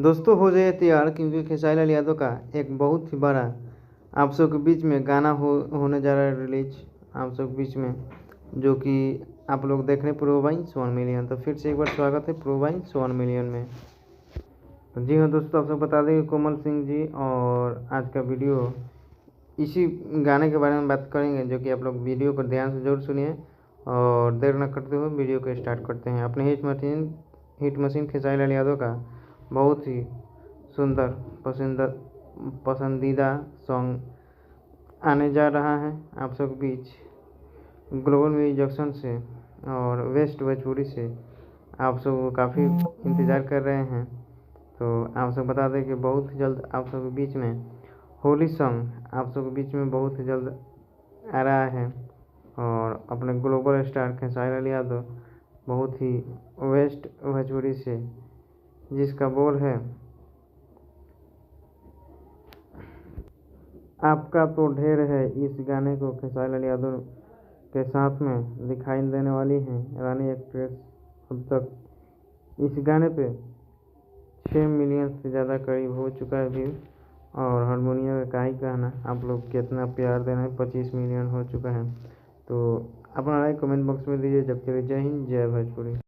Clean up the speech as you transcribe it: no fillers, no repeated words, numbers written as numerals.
दोस्तों हो जाइए तैयार क्योंकि खेसारी लाल यादव का एक बहुत ही बड़ा आप सबके बीच में गाना होने जा रहा है रिलीज आप सबके बीच में, जो कि आप लोग देख रहे हैं प्रो वाइन्स 1 मिलियन। तो फिर से एक बार स्वागत है प्रो वाइन्स 1 मिलियन में। तो जी हाँ दोस्तों, आप सब बता दें कि कोमल सिंह जी और आज का वीडियो इसी गाने के बारे में बात करेंगे, जो कि आप लोग वीडियो को ध्यान से जरूर सुनिए और देर न करते हुए वीडियो को स्टार्ट करते हैं। अपने हिट मशीन खेसारी लाल यादव का बहुत ही सुंदर पसंदीदा सॉन्ग आने जा रहा है आप सब बीच ग्लोबल म्यूजिक जंक्शन से और वेस्ट भोजपुरी से। आप सब काफ़ी इंतज़ार कर रहे हैं, तो आप सब बता दें कि बहुत ही जल्द आप सब के बीच में होली सॉन्ग आप सब के बीच में बहुत ही जल्द आ रहा है। और अपने ग्लोबल स्टार खेसारी लाल यादव बहुत ही वेस्ट भोजपुरी से, जिसका बोल है आपका तो ढेर है। इस गाने को खेसारी लाल यादव के साथ में दिखाई देने वाली हैं रानी एक्ट्रेस। अब तक इस गाने पे 6 मिलियन से ज़्यादा करीब हो चुका है व्यू। और हारमोनियम का ही कहना, आप लोग कितना प्यार देना है, 25 मिलियन हो चुका है। तो अपना राय कमेंट बॉक्स में दीजिए। जब तक जय हिंद जय भोजपुरी।